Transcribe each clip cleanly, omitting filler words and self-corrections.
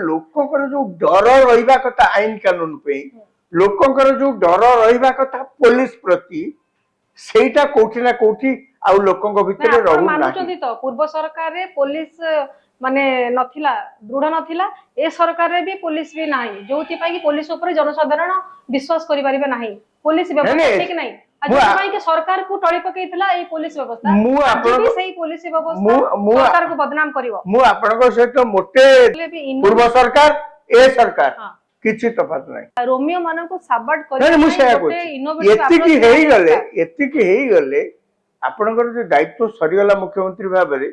लोकंकर जो डर रहिबा कथा आईन कानून पे लोकंकर जो डर रहिबा कथा पुलिस प्रति सेटा कोठी ना कोठी आ लोकंक भितर रहू मानुचंदी तो पूर्व सरकार रे पुलिस माने नथिला दृढ़ नथिला ए सरकार रे भी पुलिस भी नाही जोथि पाई कि पुलिस ऊपर जनसाधारण विश्वास करि परिबे नाही पुलिस व्यवस्था ठीक नाही आज के सरकार को टळी पकेइतला ए पुलिस व्यवस्था आज भी सही पुलिस व्यवस्था सरकार को बदनाम करिवो मु आपनको सहित मोटे पूर्व सरकार ए सरकार किछि तफात नाही रोमियो माने को साबाड करि मु से एतिकी हेई गले आपनकर जो दायित्व सरीगला मुख्यमंत्री भाव में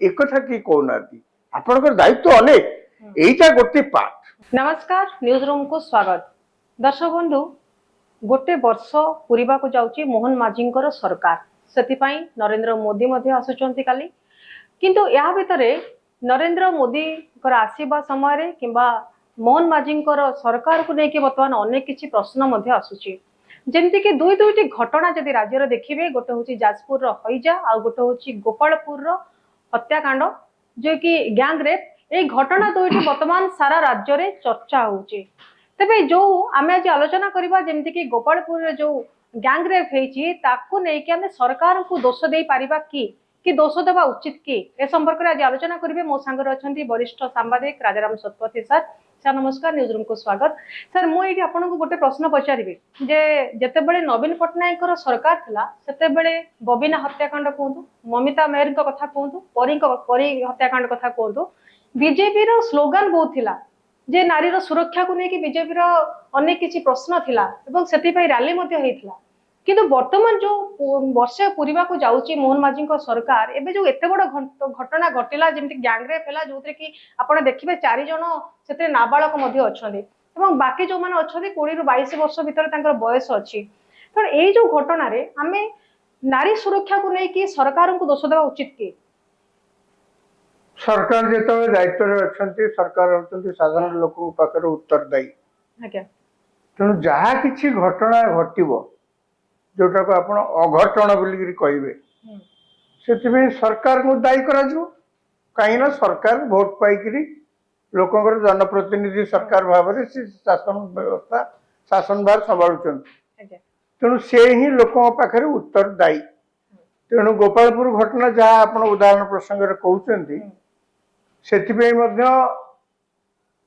एक कथा की कहनाती आपनकर दायित्व अनेक एटा गोटे पार्ट। नमस्कार न्यूज रूम को स्वागत। दर्शक बंधु गोटे वर्ष पूरीबा को जाउची मोहन माझींकर सरकार सेतिपाई नरेंद्र मोदी मध्ये आसुचंती काली किंतु या भितरे नरेंद्र मोदी कर आसीबा समय रे किबा मोहन माझींकर सरकार को लेके वर्तमान अनेक किछि प्रश्न मध्ये आसुची जेमती कि दुईटी घटना जदि राज्य रे देखिबे गोटे होची जाजपुर रो हईजा आ गोटे होची गोपालपुर रो हत्याकांड जो कि गैंग रेप ए घटना दुईटी वर्तमान सारा राज्य रे चर्चा होची। तबे जो आमे आज आलोचना करबा जेमती कि गोपालपुर रे जो गैंग रेप हेची ताकू नै कि आमे सरकार को दोष देई पारिबा कि दोष देबा उचित कि ए संपर्क रे आज आलोचना करिवे मो संगर अछंती वरिष्ठ सांबादिक राजाराम सतपथी सर। सर नमस्कार न्यूज रूम को स्वागत। सर मु एठी आपन को गोटे प्रश्न पचारिबे जे जते बेले नवीन पटनायक रो सरकार थिला सेते बेले बबिना हत्याकांड कोंतु ममिता मेहर को कथा कोंतु परी हत्याकांड कथा कोंतु बीजेपी रो स्लोगन बहुत थिला जे नारी रो सुरक्षा को नै कि बीजेपी रो अनेक किछि प्रश्न थिला एवं सेति पई रैली मध्ये हेइथिला किंतु वर्तमान जो वर्ष पूरीबा को जाउची मोहन माझी को सरकार एबे जो एते बड़ घटना घटिला जेमति गैंग रेप हैला जोतरे कि आपण देखिबे 4 जन सेते नाबालक मध्ये अछंदी एवं बाकी जो माने अछंदी 20 रु 22 वर्ष भीतर तांकर बयस अछि तो एई जो घटना रे हमें नारी सुरक्षा को नै कि सरकार को दोष देबा उचित कि सरकार जेतो दायित्व रे अछंती सरकार होतंती साधारण लोक पाकर उत्तरदायी आज्ञा तनु जहा किछि घटना घटिबो जोटा को आपण अघटन बोली कहिबे सेति सरकार को दायी करा जो कहीं ना सरकार वोट पाई करी लोकंकर जनप्रतिनिधि सरकार भाव में शासन व्यवस्था शासन भार संभालुचन तेणु से ही लोकों पाखे उत्तरदायी तेणु गोपालपुर घटना जहाँ आप उदाहरण प्रसंग में कहते से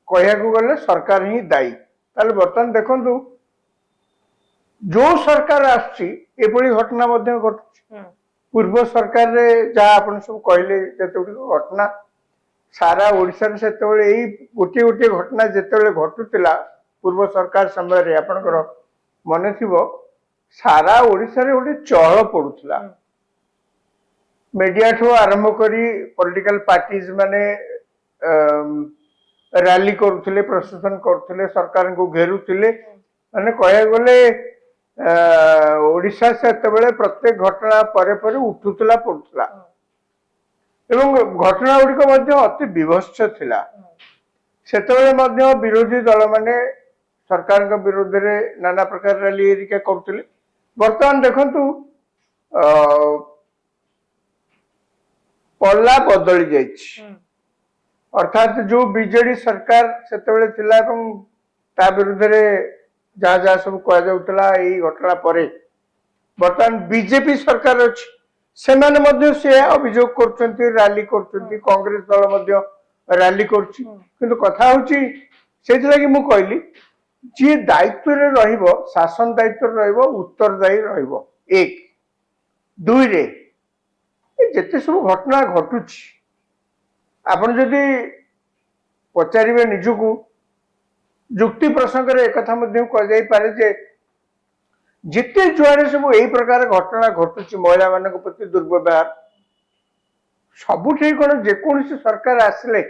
कहया गले सरकार ही दायी ताले बर्तमान देखंतु जो सरकार आसपड़ी घटना घटू पूर्व सरकार रे जहाँ आप सब कहले घटना सारा ओडिशा से गोटे गोटे घटना जिते घटुला पूर्व सरकार समय रे आपनकर मन थी सारा ओडिशा रे गोटे चहल पड़ुला मीडिया ठू आरंभ करी पॉलिटिकल पार्टीज माने रैली करुले प्रशासन करुले सरकार को घेरुले माने कह गले ओडिशा से प्रत्येक घटना परे परे उठुला पड़ुला एवं घटना गुड़िक अति विभत्स थिला सेतबेले विरोधी दल माने सरकार के विरोध में नाना प्रकार रैली एरिका करते बर्तमान देखंतु पल्ला बदली जाइछि अर्थात जो बीजेडी सरकार सेतबेले थिला एवं ता विरुद्ध रे जहाँ जहाँ सब कह जाउतला एई घटना परे बर्तमान बीजेपी सरकार अछि सेमाने मध्य से अभियोग करछन्ती रैली करछन्ती कांग्रेस दल मध्य रैली करछि किंतु कथा होछि सेति लागि मु कहली जे दायित्व रे रहिबो शासन दायित्व रे रहिबो उत्तरदायी रहिबो एक दुई रे जेते सब घटना घटुछि आपण जदि पचारिबे निजुकु जुक्ति प्रसंग रे एकथा मध्य कह जाई पारे जे जिते जुआरे सब यही प्रकार घटना घटुची महिला मान प्रति दुर्व्यवहार सबुठी कौन जेकोसी सरकार आसिले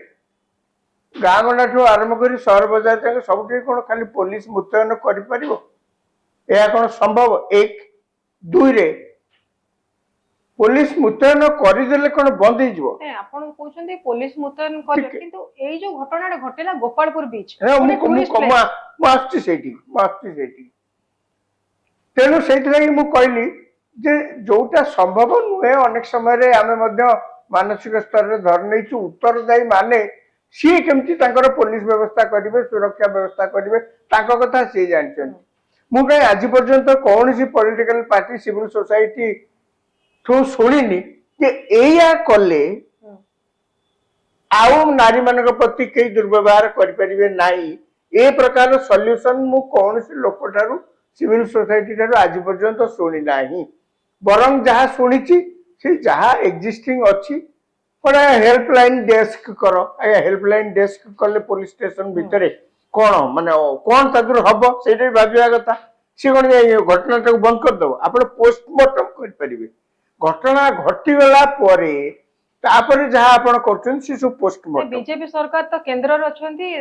गाँ गंडा ठू आरंभ कर सहर बजार तक सबुठी कौन खाली पुलिस मुतयन कर कौन संभव एक दुई रे पुलिस मुतयन करदेले कौन बंद हो आपण कहउछन्ती पुलिस मुतयन कर किंतु एई जो घटना घटेला गोपालपुर बीच तेणु से कहली जे जोटा संभव नुहे अनेक समय आम मानसिक स्तर में धर नहीं उत्तरदायी माने सी केमती पुलिस व्यवस्था करेंगे सुरक्षा व्यवस्था करेंगे कथा सी जानते मु कहीं आज पर्यंत कौन सी पॉलिटिकल पार्टी सिविल सोसाइटी ठू शुणिनी एया कले आउ नारी मान प्रति कई दुर्व्यवहार करें ना ए प्रकार सॉल्यूशन मु कौन सी लोक ठारू सिविल सोसाइटी ठारू आज पर्यंत शुणी ना बरं जहाँ शुणी से जहाँ एक्जिस्टिंग अच्छी कौन हेल्पलाइन डेस्क कर आया हेल्पलाइन डेस्क कले पुलिस स्टेशन भितर कौन माने कौन तादुर हम से भाविया कथा सी कौन घटना बंद करदेव आप पोस्टमार्टम करेंगे घटना घटीगला जहाँ आप पोस्टमार्टम बीजेपी सरकार तो केंद्र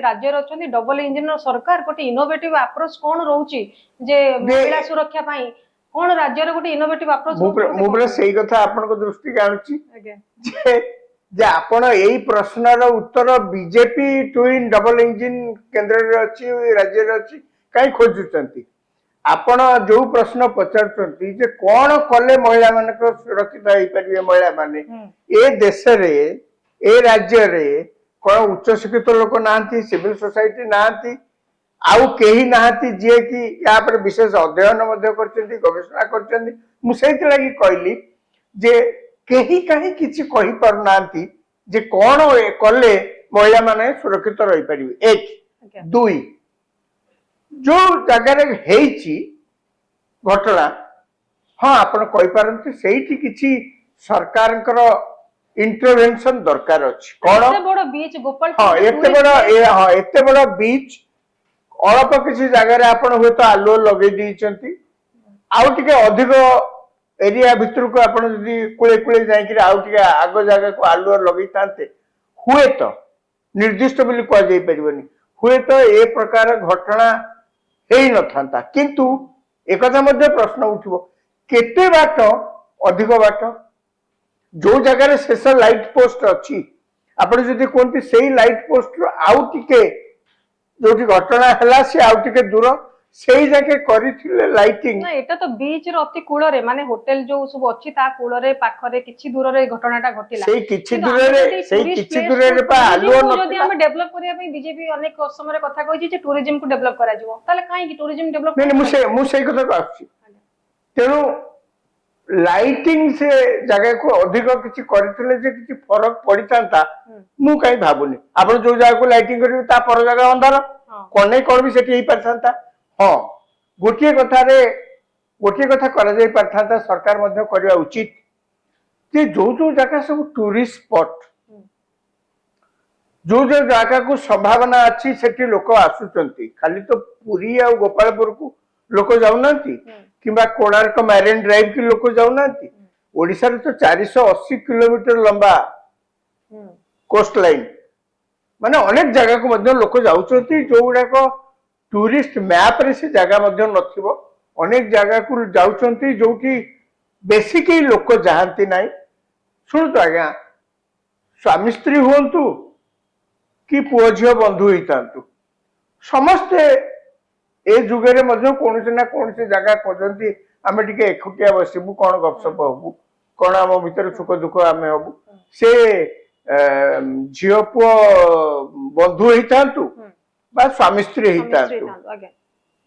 राज्य अच्छी डबल इंजिन सरकार गोटे इनोवेटिव अप्रोच कौन रोचे जे महिला सुरक्षा पाई कौन राज्य गोटे इनोवेटिव अप्रोच मुझे सही कथा आपन दृष्टि के आनुची जे आपण एई प्रश्नर उत्तर बीजेपी ट्विन डबल इंजिन केंद्र रे अछि राज्य रे अछि काई खोजुचंती आपण जो प्रश्न पचारचंती जे कोन कले महिला मानक सुरक्षित होई परिबे महिला माने ए देश रे ए राज्य रे कोन उच्च शिक्षित लोक नांती सिविल सोसाइटी नांती आउ केही नांती जे कि या पर विशेष अध्ययन मध्ये करचंती गवेषणा करचंती मु सेति लागि कहली जे केही काहे किछि कहि पर नांती जे कोन कले महिला माने सुरक्षित रहि परिबे एक दुई जो जगह हेची घटना हाँ आपण कहि पारंती सेठी किछि सरकारकर इंटरवेंशन दरकार अछि कोन एते बड़ बीच गोपाल हाँ एते बड़ बीच अल्प किसी जगह आपण हुए तो आलुओ लगे दीचंती आउ टिके अधिक एरिया भितर को आपण जदी कुळे कुळे जाई कि आउ टिके आगो जगह को आलुओ लगे तांते हुए तो निर्दिष्ट बोली कह जाई परिबनी हुए तो ए प्रकार घटना हेई न थांता किंतु एकथा मध्ये प्रश्न उठिबो केते बाट अधिक बाट जो जगह शेष लाइट पोस्ट अछि आपण जदी कोनती सेही लाइट पोस्ट आउ टिके जो घटना है सी आउ टिके दूर सेही जाके करिथिले लाइटिंग ना एटा तो बीच रो अति कूल रे माने होटल जो सब अछि ता कूल रे पाखरे किछि दूर रे घटनाटा घटिला सेही किछि दूर रे पा आलुओ न जदी हम डेवलप करिया पे बीजेपी अनेक समय रे कथा कहि जे टूरिज्म को डेवलप करा जिवो ताले काहे कि टूरिज्म डेवलप नहीं मु सेही कथा को आछि तेनु लाइटिंग से जगह को अधिक किछि करिथिले जे किछि फरक पडितांता मु काई भाबुनी आपण जो जगह को लाइटिंग करियो ता पर जगह अंधार कोन नै कोन भी सेठी हेई परथांता हाँ गोटे कथा करा जाई परथांता सरकार मध्य करवा उचित जे जो जगह सब टूरिस्ट स्पॉट जो जगह को संभावना अच्छी सेठी लोक आसुचंती खाली तो पुरी आ गोपालपुर को लोक जाउनांती किंबा कोणार्क मैरिन ड्राइव की लोक जाउनांती ओडिसा रे तो 480 किलोमीटर लंबा कोस्ट लाइन माने अनेक जगह को मध्य लोक जाउचंती जो गुडा को टूरिस्ट मैप रे से जगह मध्य नथिबो अनेक जगह को जाउचंती जोठी बेसिक ही लोक जाहंती नाही सुन तो आज्ञा स्वामी स्त्री हुंतु कि पुओ झियो बंधु हितांतु समस्ते ए जुगरे मध्य कोनसे ना कोनसे जगह खोजंती आमे टिके एकुटिया बसिबु कोन गपसप हबु कोन आम भीतर सुख दुख आमे हबु से झियो पुओ बंधु हितांतु बा स्वामी स्त्री हितांतु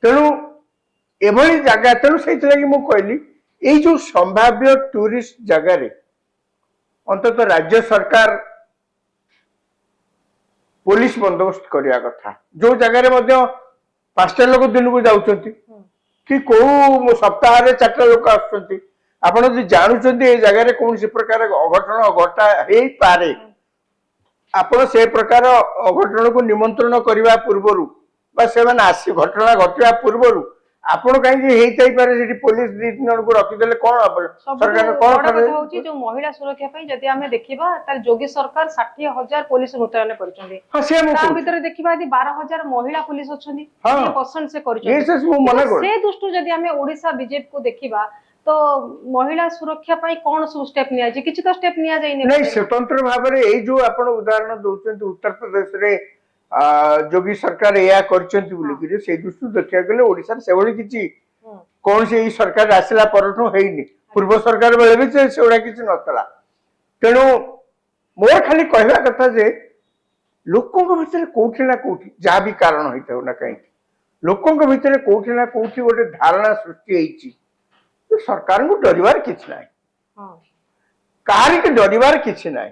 तेणु एभली जगह तेणु से मु कहली ये जो संभाव्य टूरिस्ट जगह रे अंततः राज्य सरकार पुलिस बंदोबस्त करिया कथा जो जगह रे 5टा लोक दिन को जाउचंती कि को सप्ताह रे 4टा लोक आछंती आपण जदि जानुचंती ए जगह रे कोन से प्रकार अघटन घटा हेई पारे आपण से प्रकार अघटन को निमंत्रण करबा पूर्वरु बा से माने आसी घटना घटिया पूर्वरु आपण कहीं हेई ताई पारे सेठी पुलिस दिनन को रखि देले कोन सरकार कोन करे होची जो महिला सुरक्षा पई जदि हमें देखिबा तार जोगी सरकार 60,000 पुलिस मुतयन करचंदी हां से ता भीतर देखिबा यदि 12,000 महिला पुलिस अछंदी पसंद से करचंदी ये से मने कर से दृष्टि जदि हमें ओडिसा बीजेपी को देखिबा तो महिला सुरक्षा पई कोन सब स्टेप निया जे किछि तो स्टेप निया जाई नहीं स्वतंत्र भाव रे ए जो आपण उदाहरण दोचंती उत्तर प्रदेश रे जोगी सरकार या करचंती बोली कि से दृष्टि देखिया गेले ओडिसा से बड़ी किछि कोन से ई सरकार आसिला परठो हेइनी पूर्व सरकार बेले भी से ओडा किछि नतला तेणु मोर खाली कहवा कथा जे ଲୋକଙ୍କ ଭିତରେ କୋଉଠି ନା କୋଉଠି ଯାହା ବି କାରଣ ହେଇଥାଉ ନା କାହିଁକି ଲୋକଙ୍କ ଭିତରେ କୋଉଠି ନା କୋଉଠି ଗୋଟେ ଧାରଣା ସୃଷ୍ଟି ହେଇଛି ଯେ ସରକାରଙ୍କୁ ଡରିବାର କିଛି ନାହିଁ, ହଁ କାହାରିକି ଡରିବାର କିଛି ନାହିଁ,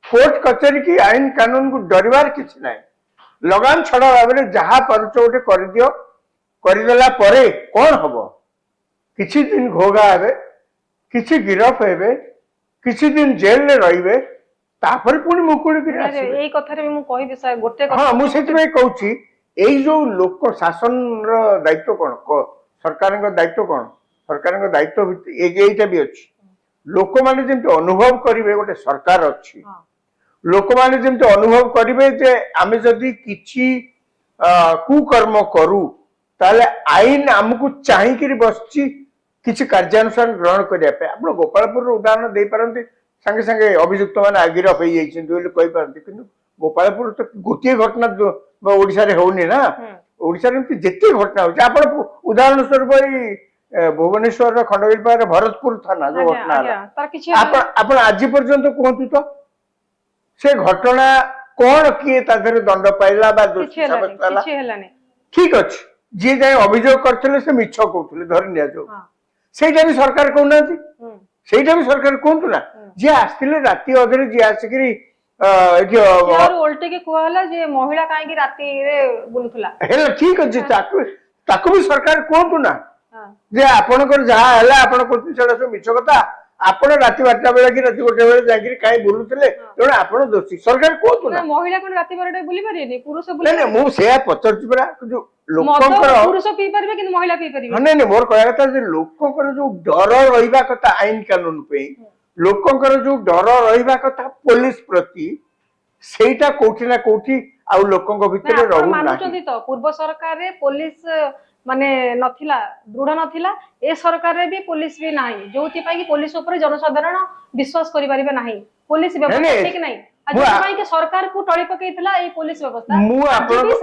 କୋର୍ଟ କଚେରୀ କି ଆଇନ କାନୁନକୁ ଡରିବାର କିଛି ନାହିଁ। ଲଗାମ ଛଡା ଭାବରେ ଯାହା ପାରୁଛ ଗୋଟେ କରିଦିଅ, କରିଦେଲା ପରେ କଣ ହବ? କିଛି ଦିନ ଘୋଗା ହେବେ, କିଛି ଗିରଫ ହେବେ, କିଛି ଦିନ ଜେଲରେ ରହିବେ, ତାପରେ ପୁଣି ମୁକୁଳିକିରି ଆସିବେ। ଏଇ କଥାରେ ବି ମୁଁ କହିବି ସାର୍ ଗୋଟେ ହଁ, ମୁଁ ସେଥିପାଇଁ କହୁଛି ଏଇ ଯୋଉ ଲୋକ ଶାସନର ଦାୟିତ୍ୱ କଣ, ସରକାରଙ୍କ ଦାୟିତ୍ୱ କଣ? ସରକାରଙ୍କ ଦାୟିତ୍ୱ ଏଇଟା ବି ଅଛି, ଲୋକମାନେ ଯେମିତି ଅନୁଭବ କରିବେ ଗୋଟେ ସରକାର ଅଛି, ଲୋକମାନେ ଯେମିତି ଅନୁଭବ କରିବେ ଯେ ଆମେ ଯଦି କିଛି କୁକର୍ମ କରୁ ତାହେଲେ ଆଇନ ଆମକୁ ଚାହିଁକିରି ବସିଛି କିଛି କାର୍ଯ୍ୟାନୁଷ୍ଠାନ ଗ୍ରହଣ କରିବା ପାଇଁ। ଆପଣ ଗୋପାଳପୁରର ଉଦାହରଣ ଦେଇପାରନ୍ତି, ସାଙ୍ଗେ ସାଙ୍ଗେ ଅଭିଯୁକ୍ତ ମାନେ ଗିରଫ ହେଇଯାଇଛନ୍ତି ବୋଲି କହିପାରନ୍ତି, କିନ୍ତୁ ଗୋପାଳପୁର ତ ଗୋଟିଏ ଘଟଣା ଓଡିଶାରେ ହଉନି ନା, ଓଡିଶାରେ ଏମିତି ଯେତେ ଘଟଣା ହଉଛି। ଆପଣ ଉଦାହରଣ ସ୍ୱରୂପ ଏଇ ଭୁବନେଶ୍ୱରର ଖଣ୍ଡଗିରି ପାଖରେ ଭରତପୁର ଥାନା ଯୋଉ ଘଟଣା ହେଲା, ଆପଣ ଆଜି ପର୍ଯ୍ୟନ୍ତ କୁହନ୍ତୁ ତ ସେ ଘଟଣା କଣ, କିଏ ତା ଦେହରେ ଦଣ୍ଡ ପାଇଲା ବା ଦୋଷୀ ସାବ୍ୟସ୍ତ ହେଲା? ଠିକ ଅଛି, ଯିଏ ଯାଇ ଅଭିଯୋଗ କରିଥିଲେ ସେ ମିଛ କହୁଥିଲେ, ଧରି ନିଆଯାଉ, ସେଇଟା ବି ସରକାର କହୁନାହାନ୍ତି, ସେଇଟା ବି ସରକାର କୁହନ୍ତୁ ନା। ଯିଏ ଆସିଥିଲେ ରାତି ଅଧରେ, ଯିଏ ଆସିକିରି ଏଠି ଓଲଟିକି କୁହାହେଲା ଯେ ମହିଳା କାହିଁକି ରାତିରେ ବୁଲୁଥିଲା, ହେଲା ଠିକ ଅଛି, ତାକୁ ବି ସରକାର କୁହନ୍ତୁ ନା ଯେ ଆପଣଙ୍କର ଯାହା ହେଲା ଆପଣ କହୁଛନ୍ତି ସେଟା ସବୁ ମିଛ କଥା, ଆପଣ ରାତି 12ଟା ବେଳେ କି ରାତି 1ଟା ବେଳେ ଯାଇକିରି କାହିଁ ବୁଲୁଥିଲେ, ତେଣୁ ଆପଣ ଦୋଷୀ, ସରକାର କୁହନ୍ତୁ ନା। ମହିଳା କଣ ରାତି 12ଟା ବୁଲି ପାରିବେନି, ପୁରୁଷ ନାଇଁ, ମୁଁ ସେଇଆ ପଚାରୁଛି ପରା, ଯୋଉ ଲୋକଙ୍କର ପୁରୁଷ ପିଇ ପାରିବେ କିନ୍ତୁ ମହିଳା ପିଇ ପାରିବେ। ନାଇଁ ନାଇଁ, ମୋର କହିବା କଥା ଯେ ଲୋକଙ୍କର ଯୋଉ ଡର ରହିବା କଥା ଆଇନ କାନୁନ ପାଇଁ, ଲୋକଙ୍କର ଯୋଉ ଡର ରହିବା କଥା ପୋଲିସ ପ୍ରତି, ସେଇଟା କୋଉଠି ନା କୋଉଠି ଆଉ ଲୋକଙ୍କ ଭିତରେ ମାନୁଛନ୍ତି ତ ପୂର୍ବ ସରକାରରେ ପୋଲିସ ମାନେ ନଥିଲା, ଦୃଢ ନଥିଲା, ଏ ସରକାରରେ ବି ପୋଲିସ ବି ନାହିଁ, ଯୋଉଥିପାଇଁ କି ପୋଲିସ ଉପରେ ଜନସାଧାରଣ ବିଶ୍ୱାସ କରିପାରିବେ ନାହିଁ, ପୋଲିସ ବ୍ୟବସ୍ଥା ଠିକ ନାହିଁ, ଯୋଉଥିପାଇଁ କି ସରକାରକୁ ଟଳି ପକେଇଥିଲା ଏଇ ପୋଲିସ ବ୍ୟବସ୍ଥା,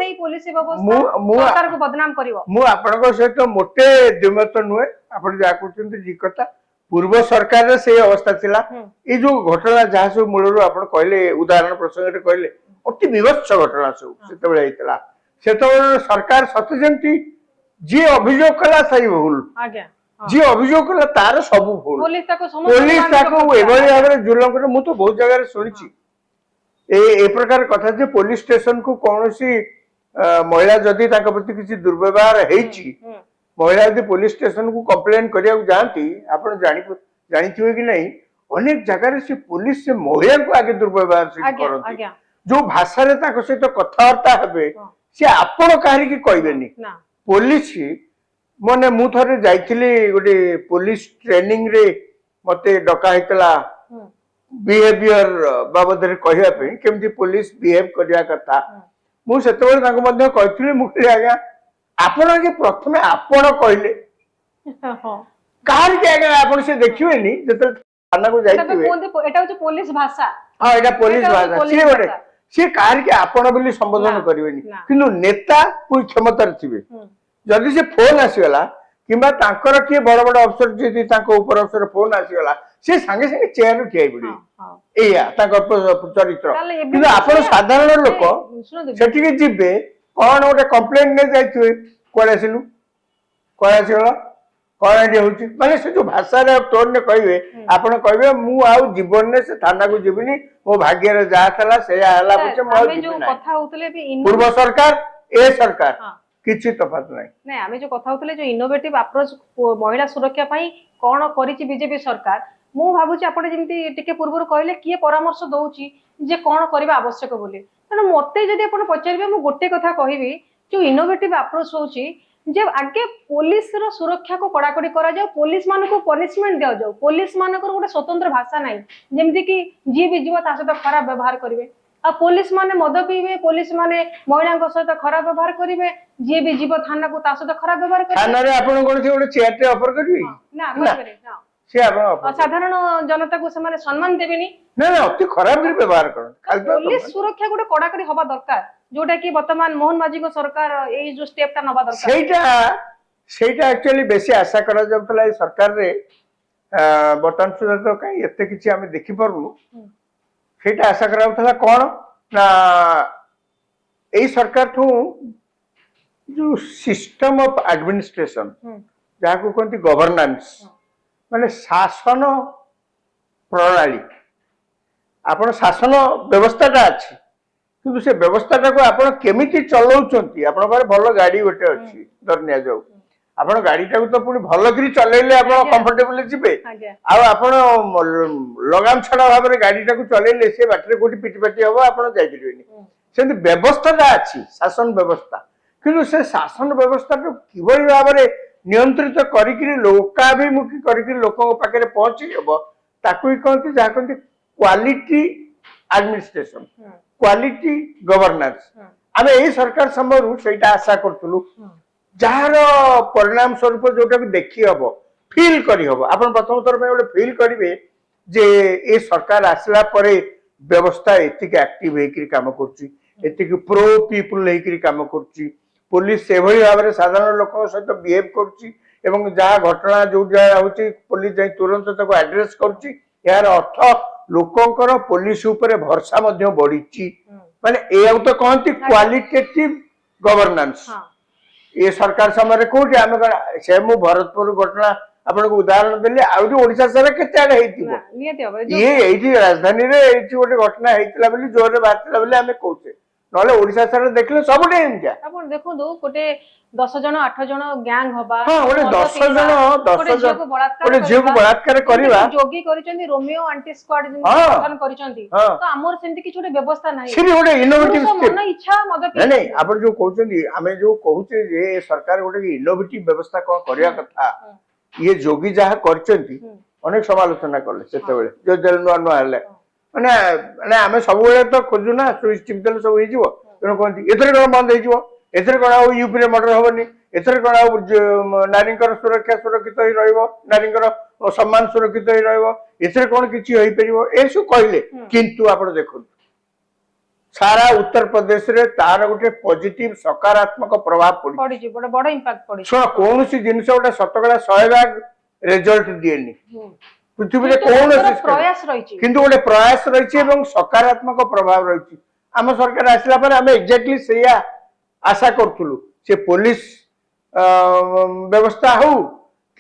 ସେଇ ପୋଲିସ ବ୍ୟବସ୍ଥା ସରକାରକୁ ବଦନାମ କରିବ। ମୁଁ ଆପଣଙ୍କ ସହିତ ମୋଟେ ଦ୍ୱିମତ ନୁହେଁ, ଆପଣ ଯାହା କହୁଛନ୍ତି ଠିକ କଥା, ପୂର୍ବ ସରକାରରେ ସେଇ ଅବସ୍ଥା ଥିଲା। ଏଇ ଯୋଉ ଘଟଣା ଯାହା ସବୁ ମୂଳରୁ ଆପଣ କହିଲେ, ଉଦାହରଣ ପ୍ରସଙ୍ଗରେ କହିଲେ, ଅତି ବିଭତ୍ସ ଘଟଣା ସବୁ ସେତେବେଳେ ହେଇଥିଲା। ସେତେବେଳେ ସରକାର ସତେ ଯେମିତି ଯିଏ ଅଭିଯୋଗ କଲା ସେଇ ଭୁଲ, ଯିଏ ଅଭିଯୋଗ କଲା ତାର ସବୁ ଭୁଲ, ପୋଲିସ ତାକୁ ଏଭଳି ଭାବରେ ଜୁଲମ କରେ। ମୁଁ ତ ବହୁତ ଜାଗାରେ ଶୁଣିଛି ଏ ପ୍ରକାର କଥା ଯେ ପୋଲିସ ଷ୍ଟେସନ କୁ କୌଣସି ମହିଳା ଯଦି ତାଙ୍କ ପ୍ରତି କିଛି ଦୁର୍ବ୍ୟବହାର ହେଇଛି, ମହିଳା ଯଦି ପୋଲିସ ଷ୍ଟେସନ କୁ କମ୍ପ୍ଲେନ କରିବାକୁ ଯାଆନ୍ତି, ଆପଣ ଜାଣିଥିବେ କି ନାହିଁ, ଅନେକ ଜାଗାରେ ସେ ପୋଲିସ ସେ ମହିଳାଙ୍କୁ ଆଗେ ଦୁର୍ବ୍ୟବହାର କରନ୍ତି, ଯୋଉ ଭାଷାରେ ତାଙ୍କ ସହିତ କଥାବାର୍ତ୍ତା ହେବେ ସେ ଆପଣ କାହାରିକି କହିବେନି। ପୋଲିସ ମାନେ ମୁଁ ଥରେ ଯାଇଥିଲି ଗୋଟେ ପୋଲିସ ଟ୍ରେନିଂ ରେ, ମତେ ଡକା ହେଇଥିଲା ବିହେଭିୟର ବାବଦରେ କହିବା ପାଇଁ, କେମିତି ପୋଲିସ ବିହେଭ କରିବା କଥା। ମୁଁ ସେତେବେଳେ ତାଙ୍କୁ ମଧ୍ୟ କହିଥିଲି, ମୁଁ କହିଲି ଆଜ୍ଞା ଆପଣ ଆଗେ ପ୍ରଥମେ ଆପଣ କହିଲେ, କାହାରିକି ଆଜ୍ଞା ଆପଣ ସେ ଦେଖିବେନି ଯେତେବେଳେ ଥାନାକୁ ଯାଇଥିବେ, ଏଟା ହଉଛି ପୋଲିସ ଭାଷା। ହଁ, ଏଟା ପୋଲିସ ଭାଷା, ସିଏ ଗୋଟେ ସିଏ କାହାରିକି ଆପଣ ବୋଲି ସମ୍ବୋଧନ କରିବେନି, କିନ୍ତୁ ନେତା କୋଉ କ୍ଷମତାରେ ଥିବେ, ଯଦି ସେ ଫୋନ ଆସିଗଲା କିମ୍ବା ତାଙ୍କର କିଏ ବଡ ବଡ ଅଫିସର ଯଦି ତାଙ୍କ ଉପର ଅଫିସର ଫୋନ ଆସିଗଲା, ସେ ସାଙ୍ଗେ ସାଙ୍ଗେ ଚେୟାରରୁ ଠିଆ ହେଇପଡିବେ, ଏଇଆ ତାଙ୍କ ଚରିତ୍ର। କିନ୍ତୁ ଆପଣ ସାଧାରଣ ଲୋକ ସେଠିକି ଯିବେ, କଣ ଗୋଟେ କମ୍ପ୍ଲେନ ନେଇ ଯାଇଥିବେ, କୁଆଡେ ଆସିଲୁ, କୁଆଡେ ଆସିଗଲ, କଣ ଏଠି ହଉଛି, ମାନେ ସେ ଯୋଉ ଭାଷାରେ ଟୋନରେ କହିବେ, ଆପଣ କହିବେ ମୁଁ ଆଉ ଜୀବନରେ ସେ ଥାନାକୁ ଯିବିନି, ମୋ ଭାଗ୍ୟରେ ଯାହା ଥିଲା ସେଇଆ ହେଲା, ପଛେ ମୁଁ ଆଉ ଯିବି ନାହିଁ। ପୂର୍ବ ସରକାର ଏ ସରକାର କିଛି ତଫାତ ନାହିଁ। ନାଇଁ, ଆମେ ଯୋଉ କଥା ହଉଥିଲେ ଯୋଉ ଇନୋଭେଟିଭ ଆପ୍ରୋଚ ମହିଳା ସୁରକ୍ଷା ପାଇଁ କଣ କରିଛି ବିଜେପି ସରକାର, ମୁଁ ଭାବୁଛି ଆପଣ ଯେମିତି ଟିକେ ପୂର୍ବରୁ କହିଲେ କିଏ ପରାମର୍ଶ ଦଉଛି ଯେ କଣ କରିବା ଆବଶ୍ୟକ ବୋଲି, ତେଣୁ ମତେ ଯଦି ଆପଣ ପଚାରିବେ ମୁଁ ଗୋଟେ କଥା କହିବି, ଯୋଉ ଇନୋଭେଟିଭ ଆପ୍ରୋଚ ହଉଛି ଯେ ଆଗେ ପୋଲିସର ସୁରକ୍ଷାକୁ କଡାକଡି କରାଯାଉ, ପୋଲିସ ମାନଙ୍କୁ ପନିଶମେଣ୍ଟ ଦିଆଯାଉ, ପୋଲିସ ମାନଙ୍କର ଗୋଟେ ସ୍ୱତନ୍ତ୍ର ଭାଷା ନାହିଁ, ଯେମିତି କି ଯିଏ ବି ଯିବ ତା ସହିତ ଖରାପ ବ୍ୟବହାର କରିବେ, ଆଉ ପୋଲିସ ମାନେ ମଦ ପିଇବେ, ପୋଲିସ ମାନେ ମହିଳାଙ୍କ ସହିତ ଖରାପ ବ୍ୟବହାର କରିବେ, ଯିଏ ବି ଯିବ ଥାନାକୁ ତା ସହିତ ଖରାପ ବ୍ୟବହାର କରିବେ। ଥାନାରେ ଆପଣ କଣ ଗୋଟେ ଚେୟାରଟେ ଅଫର କରିବେ? ନା, ସେ ଆପଣ ସାଧାରଣ ଜନତାକୁ ସେମାନେ ସମ୍ମାନ ଦେବେନି, ନା ଅତି ଖରାପ ବ୍ୟବହାର କରନ୍ତି। ପୋଲିସ ସୁରକ୍ଷା ଗୋଟେ କଡାକଡି ହବା ଦରକାର, ଯୋଉଟା କି ବର୍ତ୍ତମାନ ମୋହନ ମାଝୀଙ୍କ ସରକାର ଏଇ ଯୋଉ ଷ୍ଟେପଟା ନବା ଦରକାର। ସେଇଟା ଆକ୍ଚୁଆଲି ବେଶୀ ଆଶା କରାଯାଉଥିଲା ଏଇ ସରକାରରେ, ବର୍ତ୍ତମାନ ସୁଦ୍ଧା ତ କାହିଁ ଏତେ କିଛି ଆମେ ଦେଖିପାରୁନୁ। ସେଇଟା ଆଶା କରାଯାଉଥିଲା କଣ ନା एई सरकार ठू जो सिस्टम ऑफ एडमिनिस्ट्रेशन जहाँ कहते गवर्नेंस माने शासन प्रणाली आपण शासन व्यवस्थाटा अच्छी किंतु से व्यवस्थाटा को आपण केमिति चलाउछंती आपण पारे भल गाड़ी गोटे अच्छी धर निया जाऊ आपण गाड़ीटा को तो पुणी भल करी चलेले आपण कंफर्टेबल जिबे आ आपण लगाम छड़ा भाव में गाड़ीटा को चलेले से बाटरे कोठी पिटिपाटी हबो आपण जाई परिबेनी सेंति व्यवस्थाटा अच्छी शासन व्यवस्था किंतु से शासन व्यवस्था को किभली भाव में नियंत्रित करिकरी लोकाभिमुखी करिकरी लोकों पाखे पहुंची हबो ताकू ही कहती जहाँ कहती क्वालिटी एडमिनिस्ट्रेशन क्वालिटी गवर्नेंस आम यही सरकार समय से आशा करूँ जार परिणाम स्वरूप जोटा देखी हम फिल करहब आप प्रथम थर गोटे फिल करेंगे जे ये सरकार आसला परे व्यवस्था एतिक एक्टिव होकर काम कर प्रो पीपुल होकर काम कर पुलिस से भाव में साधारण लोक सहित बिहेव कर जहाँ घटना जो जगह होची पुलिस जाई तुरंत ताको एड्रेस करुची यार अर्थ लोकंकर पुलिस ऊपर भरोसा मध्य बढ़ी माने ए तो कहती क्वालिटेटिव गवर्नेंस ये सरकार समय कोठी आम से मु भरतपुर घटना आपको उदाहरण देली आउरी ओडिशा सारा केते आडे हेतिबो ये एठी राजधानी रे एठी गोटे घटना हेतिला बोली जोर रे बातला बोली आमे कहूचे नले ओडिशा सारा देखले सबडे एंजा आपण देखो गोटे 10 जन 8 जन गैंग हबा हां गोटे 10 जन गोटे झियो को बलात्कार करबा जोगी करिसंती रोमियो एंटी स्क्वाड जिन गठन करिसंती तो हमर सेंती किछ गोटे व्यवस्था नाही सिरी गोटे इनोवेटिव मन इच्छा मद नहीं नहीं आपण जो कहउछंती आमे जो कहउचे जे सरकार गोटे इनोवेटिव व्यवस्था कोन करिया कथा ये जोगी जहा करचंती अनेक समालोचना करले सेते बेले जो जेल नुआ नुआ हले माने माने आमे सब बेले तो खोजु ना स्विच टिप देले सब होई जीवो तेनो कहंती एथरे कोन बंद होई जीवो एथरे कोन आ यूपी रे मर्डर होबनी एथरे कोन आ नारीकर सुरक्षा सुरक्षित होई रहइबो नारीकर सम्मान सुरक्षित होई रहइबो एथरे कोन किछि होई परिबो एसु कहले किंतु आपण देखो सारा उत्तर प्रदेश रे तार गोटे पॉजिटिव सकारात्मक प्रभाव पड़ी जी बड़ा बड़ा इंपैक्ट पड़ी सो कौन सी जिनिस गोटे शतकड़ा 100% रिजल्ट दिएनी पृथ्वी रे कौन प्रयास रहिछि किंतु गोटे प्रयास रहिछि एवं सकारात्मक प्रभाव रहिछि आम सरकार आसला पर आम एक्जेक्टली सेया आशा करथुलु से पुलिस व्यवस्था हो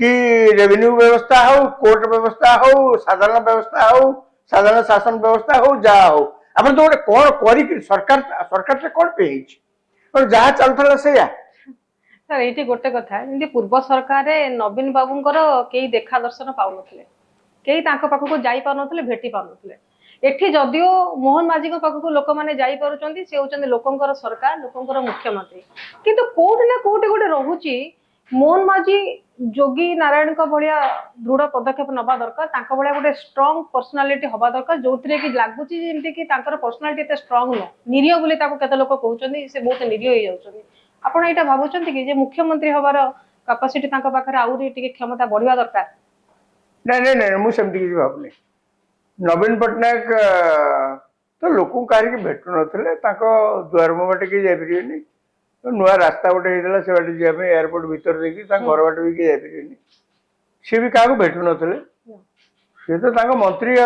कि रेवेन्यू व्यवस्था हो कोर्ट व्यवस्था हो साधारण शासन व्यवस्था हो जहा हो अपन तो कौन करी सरकार सरकार से कौन पे और जहाँ चलता सैया सर ये गोटे कथा जमी पूर्व सरकार नवीन बाबूंकर कई देखा दर्शन पाउनथिले कई तांको पाखको जाई पाउनथिले भेटी पाउनथिले एठी जदियो मोहन माझी पाखको लोक माने जाई पारुचंती से होचंदी लोकंकर सरकार लोकंकर मुख्यमंत्री किंतु कोठी ना कोठी गोटे रहुची मोहन माझी जोगी नारायण का भलिया दृढ़ पदक्षेप नबा दरकार तांका भलिया गोटे स्ट्रांग पर्सनालिटी हबा दरकार जोथिरे कि लागुची जेमति कि तांकर पर्सनालिटी एते स्ट्रांग न निरीह बोली ताको केते लोक कहउचंदी से बहुत निरीह होई जाउचंदी आपण एटा भाबुचंती कि जे मुख्यमंत्री हबार कैपेसिटी तांका पाखरे आउरी टिके क्षमता बढ़िया दरकार नहीं नहीं नहीं मु सेमति कि भाबले नवीन पटनायक तो लोक कारी भेटु नथिले ताको द्वार बाटे के जाय परिबेनी नुआ रास्ता गोटे होता से बाटे जाए एयरपोर्ट भीतर देखिए घर बाटे भी किए जाए सी भी क्या भेटु नथिले सी तो मंत्री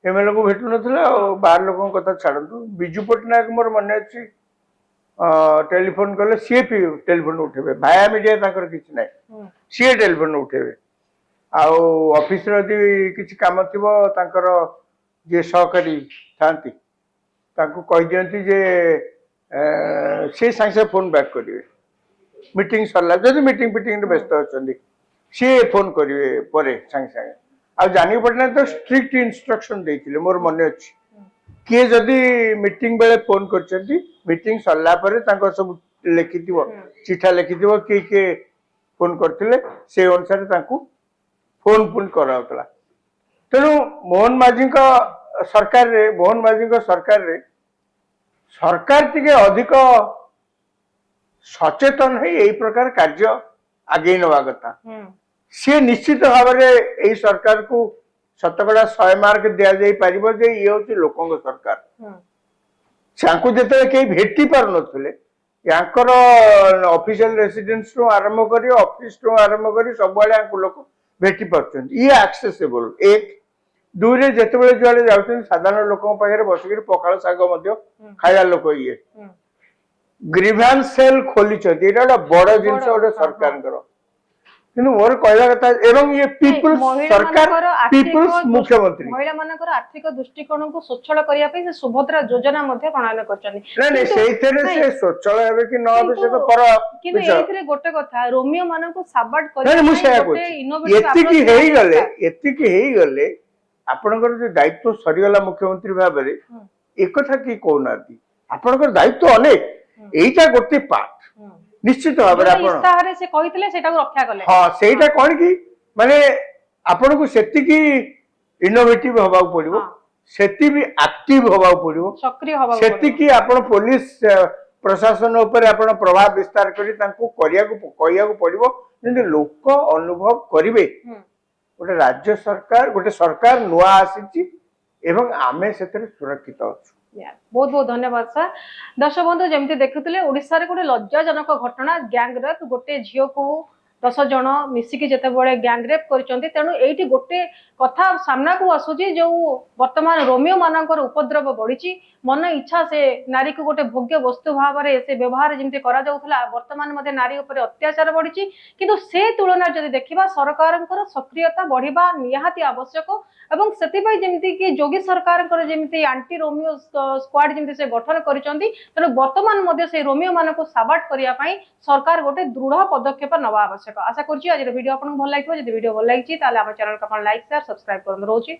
एमएलए को भेटु नथिले बाहर लोक कथा छाड़ू बिजू पटनायक मोर मन अच्छी टेलीफोन कले सी भी टेलीफोन उठेबे भाया मीडिया ताकर किछि नै सी टेलीफोन उठेबे ऑफिस रे यदि किछि काम थिबो ताकर जे सहकारी थांती ताको कहि दियंती जे से साइंस फोन बैक करेंगे मीटिंग सरला जदि मीटिंग फिटिंग व्यस्त अच्छा सी फोन करेंगे पर सांगे सांगे आ जानी पटनायक तो स्ट्रिक्ट इंस्ट्रक्शन देते मोर मन अच्छी किए जदि मीटिंग बेले फोन कर मीटिंग सरला सब लिखि चिठा लिखि किए किए फोन करते से अनुसार फोन पुन कराला तेणु मोहन माझी सरकार रे सरकार टिके अधिक सचेतन है यही प्रकार कार्य आगे नवा कथा सी निश्चित भाव में सरकार को शतकड़ा 100 मार्क दिया जाई परिबो जे ये होची लोकंग सरकार सांको जते के भेटी पार नथले यांकर ऑफिशियल रेसिडेंस रो आरंभ करी ऑफिस रो आरंभ करी सब वाले यांको लोक भेटी परछन ये एक्सेसिबल एक दूरे जेतेबेले जुआड़े जाउछन साधारण लोकन पाखरे बसिक पखाल साग मध्य खाया लोक ये ଗ୍ରିଭାନ୍ସ ସେଲ୍ ଖୋଲିଛନ୍ତି, ଏଇଟା ଗୋଟେ ବଡ ଜିନିଷ ଗୋଟେ ସରକାରଙ୍କର। କିନ୍ତୁ ମୋର କହିବା କଥା ଏବଂ ଇଏ ପିପୁଲ୍ସ ସରକାର, ପିପୁଲ୍ସ ମୁଖ୍ୟମନ୍ତ୍ରୀ ମହିଳା ମାନଙ୍କର ଆର୍ଥିକ ଦୃଷ୍ଟିକୋଣକୁ ସ୍ୱଚ୍ଛଳ କରିବା ପାଇଁ ସେ ସୁଭଦ୍ରା ଯୋଜନା ମଧ୍ୟ ପ୍ରଣୟନ କରିଛନ୍ତି। ନାଇଁ ସେଇଥିରେ ସେ ସ୍ୱଚ୍ଛଳ ହେବେ କି ନ ହେବେ ସେ ତ ପର କିନ୍ତୁ ବିଷୟ। ଏଇଥିରେ ଗୋଟେ କଥା, ରୋମିଓ ମାନଙ୍କୁ ସାବାଡ ନାଇଁ କରିବା ମୁଁ ସେଇଆ ପାଇଁ ଗୋଟେ କହୁଛି, innovative ଏତିକି approach ହେଇଗଲେ ଦରକାର। ଏତିକି ହେଇଗଲେ ଆପଣଙ୍କର ଯୋଉ ଦାୟିତ୍ୱ ସରିଗଲା ମୁଖ୍ୟମନ୍ତ୍ରୀ ଭାବରେ, ଏକଥା କି କହୁନାହାନ୍ତି ଆପଣଙ୍କର ଦାୟିତ୍ୱ ଅନେକ, ଏଇଟା ଗୋଟେ ପାର୍ଟ ନିଶ୍ଚିତ ଭାବରେ ଆପଣ ଇସ୍ତାହାରରେ ସେ କହିଥିଲେ ସେଟାକୁ ରକ୍ଷା କଲେ। ହଁ ସେଇଟା କଣ କି ମାନେ ଆପଣଙ୍କୁ ସେତିକି ଇନୋଭେଟିଭ ହବାକୁ ପଡିବ, ସେତିକି ଆକ୍ଟିଭ ହବାକୁ ପଡିବ, ସକ୍ରିୟ ହବାକୁ ସେତିକି ଆପଣ ପୋଲିସ ପ୍ରଶାସନ ଉପରେ ଆପଣ ପ୍ରଭାବ ବିସ୍ତାର କରି ତାଙ୍କୁ କହିବାକୁ ପଡିବ, ଯେମିତି ଲୋକ ଅନୁଭବ କରିବେ ଗୋଟେ ରାଜ୍ୟ ସରକାର, ଗୋଟେ ସରକାର ନୂଆ ଆସିଛି ଏବଂ ଆମେ ସେଥିରେ ସୁରକ୍ଷିତ ଅଛୁ। ବହୁତ ବହୁତ ଧନ୍ୟବାଦ ସାର୍। ଦର୍ଶକ ବନ୍ଧୁ, ଯେମିତି ଦେଖୁଥିଲେ ଓଡିଶାରେ ଗୋଟେ ଲଜ୍ଜାଜନକ ଘଟଣା, ଗ୍ୟାଙ୍ଗ ରେପ୍, ଗୋଟେ ଝିଅକୁ 10 ଜଣ ମିଶିକି ଯେତେବେଳେ ଗ୍ୟାଙ୍ଗ ରେପ୍ କରିଛନ୍ତି, ତେଣୁ ଏଇଠି ଗୋଟେ କଥା ସାମ୍ନାକୁ ଆସୁଛି, ଯୋଉ ବର୍ତ୍ତମାନ ରୋମିଓ ମାନଙ୍କର ଉପଦ୍ରବ ବଢିଛି, ମନ ଇଚ୍ଛା ସେ ନାରୀକୁ ଗୋଟେ ଭୋଗ୍ୟ ବସ୍ତୁ ଭାବରେ ସେ ବ୍ୟବହାର ଯେମିତି କରାଯାଉଥିଲା, ବର୍ତ୍ତମାନ ମଧ୍ୟ ନାରୀ ଉପରେ ଅତ୍ୟାଚାର ବଢିଛି। କିନ୍ତୁ ସେ ତୁଳନାରେ ଯଦି ଦେଖିବା, ସରକାରଙ୍କର ସକ୍ରିୟତା ବଢିବା ନିହାତି ଆବଶ୍ୟକ ଏବଂ ସେଥିପାଇଁ ଯେମିତି କି ଯୋଗୀ ସରକାରଙ୍କର ଯେମିତି ଆଣ୍ଟି ରୋମିଓ ସ୍କ୍ୱାଡ୍ ଯେମିତି ସେ ଗଠନ କରିଛନ୍ତି, ତେଣୁ ବର୍ତ୍ତମାନ ମଧ୍ୟ ସେ ରୋମିଓ ମାନଙ୍କୁ ସାବାଡ କରିବା ପାଇଁ ସରକାର ଗୋଟେ ଦୃଢ ପଦକ୍ଷେପ ନେବା ଆବଶ୍ୟକ। ଆଶା କରୁଛି ଆଜିର ଭିडिଓ ଆପଣଙ୍କୁ ଭଲ ଲାଗିଥିବ। ଯଦି ଭିडिଓ ଭଲ ଲାଗିଛି ତାହେଲେ ଆମ ଚ୍ୟାନେଲକୁ ଆପଣ ଲାଇକ୍, ସେୟାର, ସବସ୍କ୍ରାଇब କରନ୍ତୁ। ରହୁଛି।